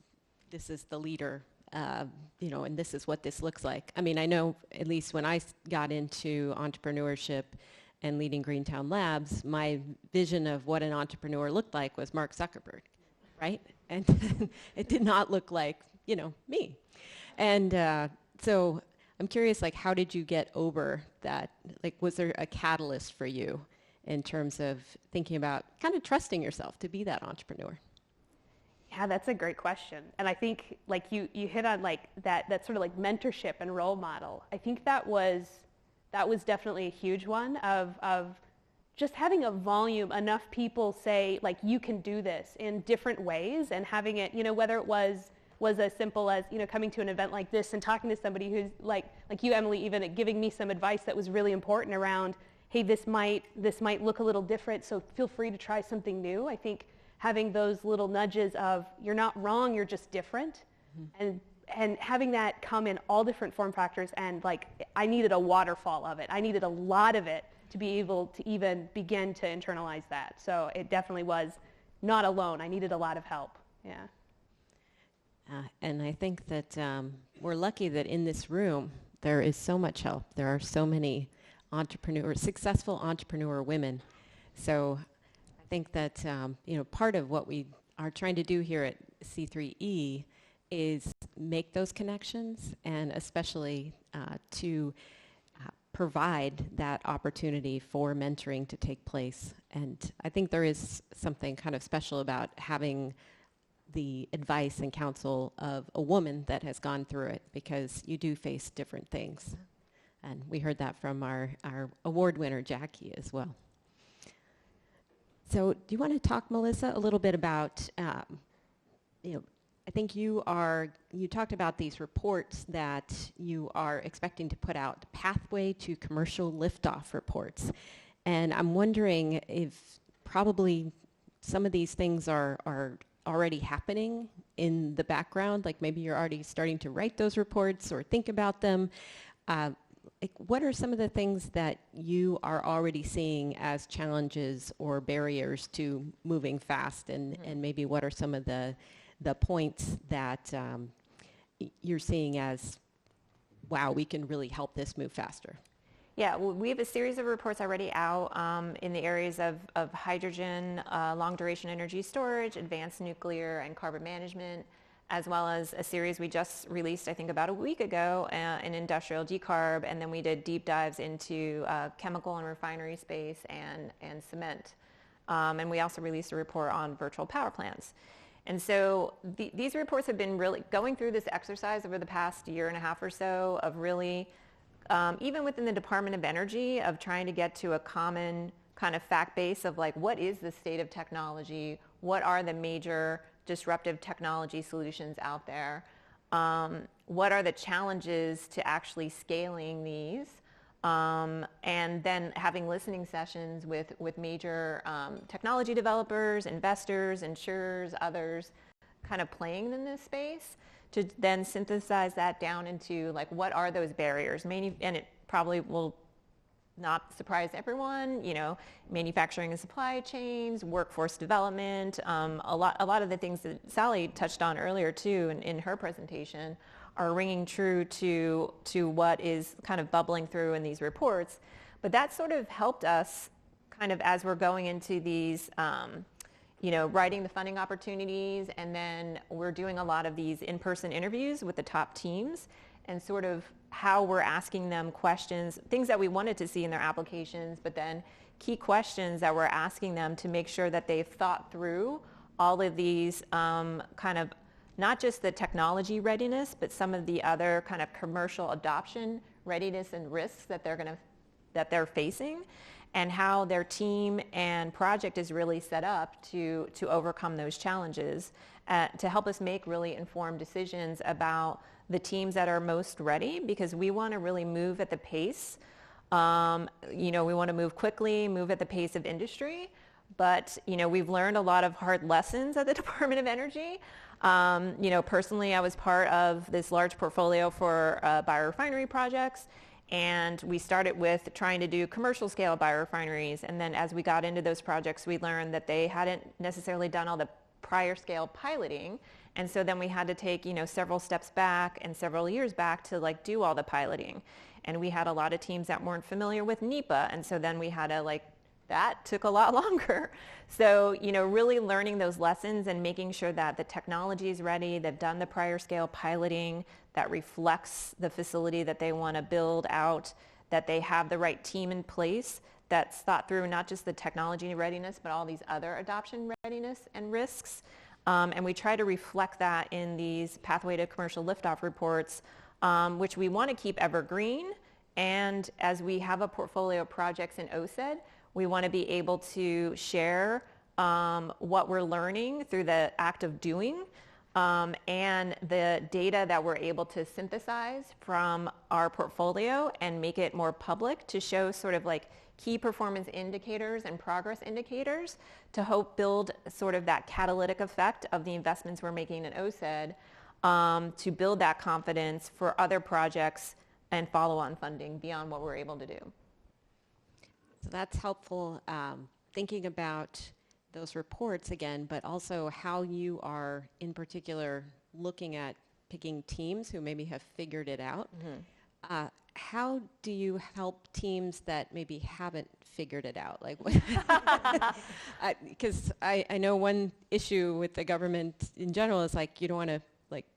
this is the leader, and this is what this looks like. I mean, I know, at least when I got into entrepreneurship and leading Greentown Labs, my vision of what an entrepreneur looked like was Mark Zuckerberg, right? And it did not look like, me. And so I'm curious, how did you get over that? Was there a catalyst for you in terms of thinking about kind of trusting yourself to be that entrepreneur? Yeah, that's a great question. And I think you hit on that sort of mentorship and role model. I think that was definitely a huge one of just having a volume, enough people say you can do this in different ways, and having it, whether it was as simple as coming to an event like this and talking to somebody who's like you, Emily, even giving me some advice that was really important around, hey, this might look a little different, so feel free to try something new. I think having those little nudges of you're not wrong, you're just different, and having that come in all different form factors, and I needed a waterfall of it. I needed a lot of it to be able to even begin to internalize that. So it definitely was not alone. I needed a lot of help. Yeah. And I think that we're lucky that in this room there is so much help. There are so many successful entrepreneur women. So I think that part of what we are trying to do here at C3E is make those connections, and especially to provide that opportunity for mentoring to take place. And I think there is something kind of special about having the advice and counsel of a woman that has gone through it, because you do face different things. And we heard that from our award winner, Jackie, as well. So do you want to talk, Melissa, a little bit about, I think you talked about these reports that you are expecting to put out, Pathway to Commercial Liftoff reports. And I'm wondering if probably some of these things are already happening in the background, maybe you're already starting to write those reports or think about them. like, what are some of the things that you are already seeing as challenges or barriers to moving fast, and maybe what are some of the points that you're seeing as, wow, we can really help this move faster? Yeah, well, we have a series of reports already out in the areas of hydrogen, long-duration energy storage, advanced nuclear, and carbon management, as well as a series we just released, I think, about a week ago in industrial decarb, and then we did deep dives into chemical and refinery space and cement. And we also released a report on virtual power plants. And so these reports have been really going through this exercise over the past year and a half or so of really even within the Department of Energy, of trying to get to a common kind of fact base of like, what is the state of technology? What are the major disruptive technology solutions out there? What are the challenges to actually scaling these? And then having listening sessions with major technology developers, investors, insurers, others kind of playing in this space, to then synthesize that down into like, what are those barriers? And it probably will not surprise everyone, manufacturing and supply chains, workforce development, a lot of the things that Sally touched on earlier too in her presentation are ringing true to what is kind of bubbling through in these reports. But that sort of helped us kind of as we're going into these writing the funding opportunities, and then we're doing a lot of these in-person interviews with the top teams, and sort of how we're asking them questions, things that we wanted to see in their applications, but then key questions that we're asking them to make sure that they've thought through all of these kind of, not just the technology readiness, but some of the other kind of commercial adoption readiness and risks that they're facing, and how their team and project is really set up to overcome those challenges, to help us make really informed decisions about the teams that are most ready, because we want to really move at the pace. We want to move quickly, move at the pace of industry, but we've learned a lot of hard lessons at the Department of Energy. Personally, I was part of this large portfolio for biorefinery projects. And we started with trying to do commercial scale biorefineries. And then as we got into those projects, we learned that they hadn't necessarily done all the prior scale piloting. And so then we had to take, several steps back and several years back to like do all the piloting. And we had a lot of teams that weren't familiar with NEPA. And so then we had to that took a lot longer. So, really learning those lessons and making sure that the technology is ready, they've done the prior scale piloting that reflects the facility that they want to build out, that they have the right team in place that's thought through not just the technology readiness, but all these other adoption readiness and risks. And we try to reflect that in these Pathway to Commercial Liftoff reports, which we want to keep evergreen. And as we have a portfolio of projects in OSED, we want to be able to share what we're learning through the act of doing, and the data that we're able to synthesize from our portfolio and make it more public to show sort of like key performance indicators and progress indicators to help build sort of that catalytic effect of the investments we're making in OSED, to build that confidence for other projects and follow-on funding beyond what we're able to do. So that's helpful, thinking about those reports again, but also how you are in particular looking at picking teams who maybe have figured it out. Mm-hmm. How do you help teams that maybe haven't figured it out? Because I know one issue with the government in general is like you don't want to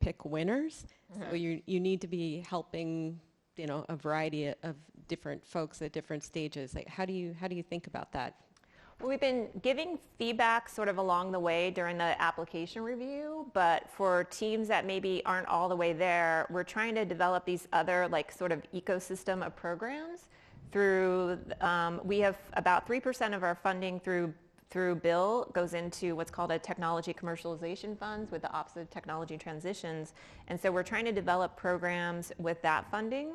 pick winners. Mm-hmm. So you need to be helping a variety of different folks at different stages. How do you think about that? Well, we've been giving feedback sort of along the way during the application review, but for teams that maybe aren't all the way there, we're trying to develop these other sort of ecosystem of programs through, we have about 3% of our funding through bill goes into what's called a technology commercialization funds with the Office of Technology Transitions. And so we're trying to develop programs with that funding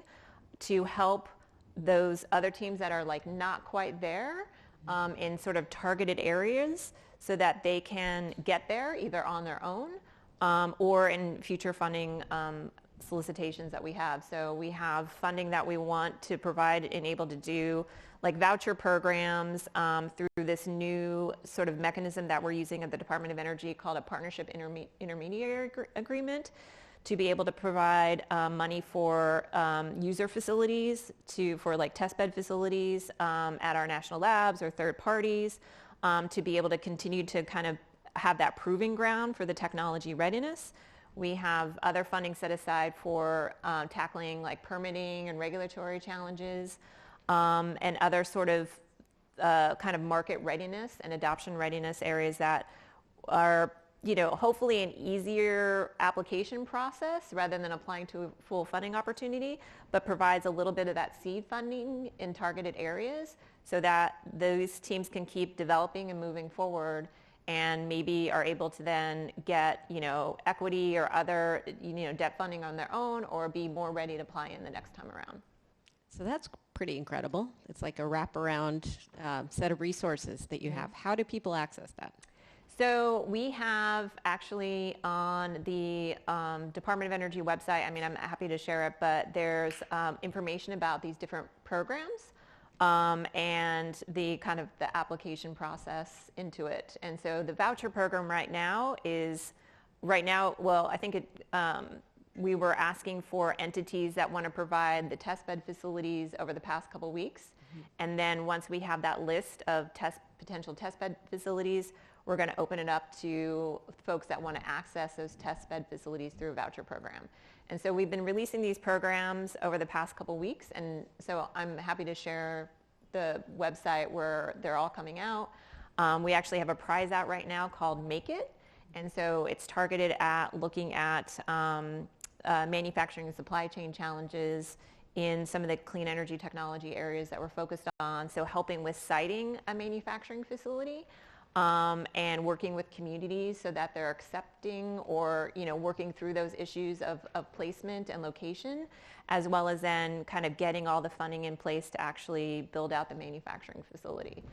to help those other teams that are not quite there in sort of targeted areas so that they can get there either on their own or in future funding solicitations that we have. So we have funding that we want to provide and able to do like voucher programs through this new sort of mechanism that we're using at the Department of Energy called a partnership intermediary agreement, to be able to provide money for user facilities, for like testbed facilities at our national labs or third parties, to be able to continue to kind of have that proving ground for the technology readiness. We have other funding set aside for tackling like permitting and regulatory challenges and other sort of kind of market readiness and adoption readiness areas that are, you know, hopefully an easier application process rather than applying to a full funding opportunity, but provides a little bit of that seed funding in targeted areas so that those teams can keep developing and moving forward, and maybe are able to then get, you know, equity or other, you know, debt funding on their own, or be more ready to apply in the next time around. So that's pretty incredible. It's like a wraparound set of resources that you have. How do people access that? So we have actually on the Department of Energy website, I mean, I'm happy to share it, but there's information about these different programs and the kind of the application process into it. And so the voucher program right now, well, I think we were asking for entities that want to provide the testbed facilities over the past couple weeks. And then once we have that list of potential testbed facilities, we're going to open it up to folks that want to access those testbed facilities through a voucher program. And so we've been releasing these programs over the past couple weeks, and so I'm happy to share the website where they're all coming out. We actually have a prize out right now called Make It, and so it's targeted at looking at manufacturing and supply chain challenges in some of the clean energy technology areas that we're focused on, so helping with siting a manufacturing facility. And working with communities so that they're accepting or, you know, working through those issues of placement and location, as well as then kind of getting all the funding in place to actually build out the manufacturing facility.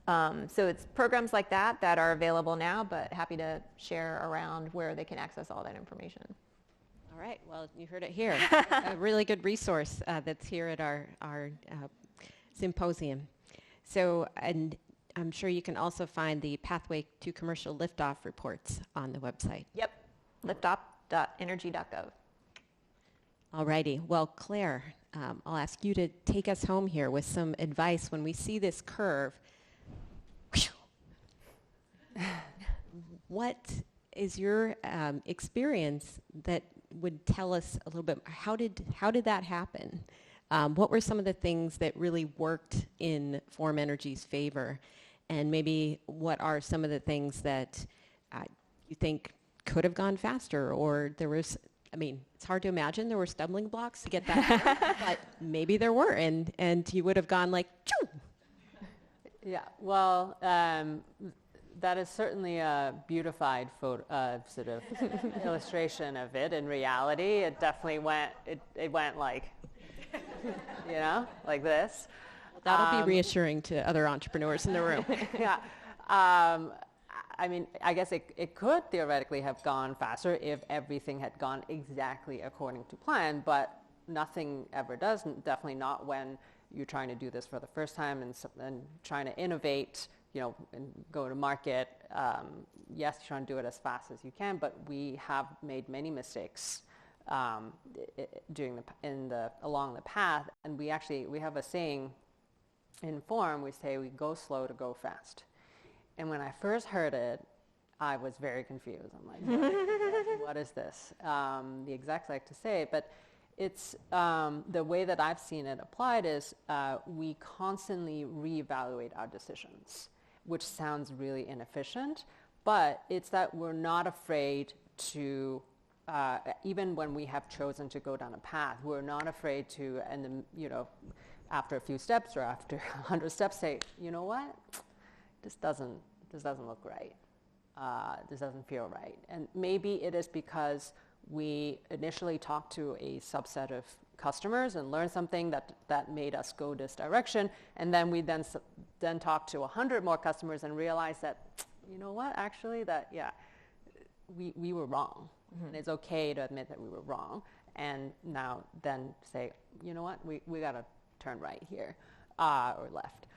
So it's programs like that that are available now, but happy to share around where they can access all that information. All right. Well, you heard it here. A really good resource that's here at our symposium. So, and I'm sure you can also find the Pathway to Commercial Liftoff reports on the website. Yep, liftoff.energy.gov. All righty. Well, Claire, I'll ask you to take us home here with some advice when we see this curve. What is your experience that would tell us a little bit, how did that happen? What were some of the things that really worked in Form Energy's favor? And maybe what are some of the things that you think could have gone faster, or there was, I mean, it's hard to imagine there were stumbling blocks to get that, but maybe there were, and you would have gone like, choo! Yeah, well, that is certainly a beautified photo, sort of illustration of it. In reality, it definitely went, it went like, you know, like this. That'll be reassuring to other entrepreneurs in the room. Yeah. I mean, I guess it could theoretically have gone faster if everything had gone exactly according to plan, but nothing ever does, definitely not when you're trying to do this for the first time and trying to innovate, you know, and go to market. Yes, you're trying to do it as fast as you can, but we have made many mistakes along the path, and we have a saying in Form, we say we go slow to go fast. And when I first heard it, I was very confused. I'm like, what is this? The execs like to say it, but it's the way that I've seen it applied is we constantly reevaluate our decisions, which sounds really inefficient, but it's that we're not afraid to, even when we have chosen to go down a path, we're not afraid to, and you know, after a few steps or after 100 steps, say, you know what, this doesn't look right. This doesn't feel right. And maybe it is because we initially talked to a subset of customers and learned something that made us go this direction, and then we then talked to 100 more customers and realized that, you know what, actually, that, yeah, we were wrong. And it's okay to admit that we were wrong. And now then say, you know what, we got to turn right here or left.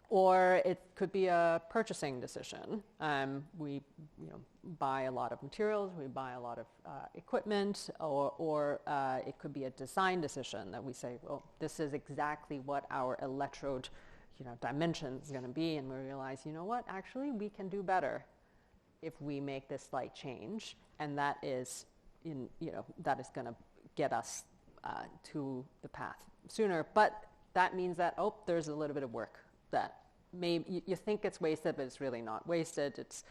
Or it could be a purchasing decision. We buy a lot of materials, we buy a lot of equipment, or it could be a design decision that we say, well, this is exactly what our electrode dimension is going to be, and we realize, you know what, actually we can do better if we make this slight change, and that is going to get us to the path sooner. But that means that, there's a little bit of work that maybe you think it's wasted, but it's really not wasted. It's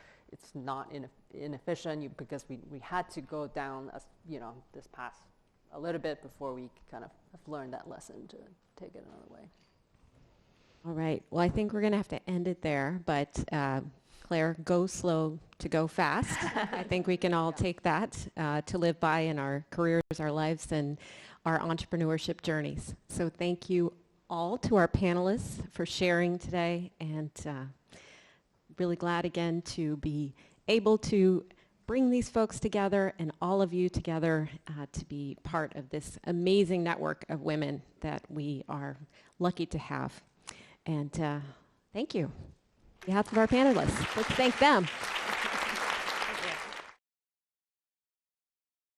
not inefficient because we had to go down this path a little bit before we kind of have learned that lesson to take it another way. All right. Well, I think we're going to have to end it there, but Claire, go slow to go fast. I think we can all take that to live by in our careers, our lives, and our entrepreneurship journeys. So thank you all to our panelists for sharing today, and really glad again to be able to bring these folks together and all of you together to be part of this amazing network of women that we are lucky to have. And thank you. On behalf of our panelists, let's thank them.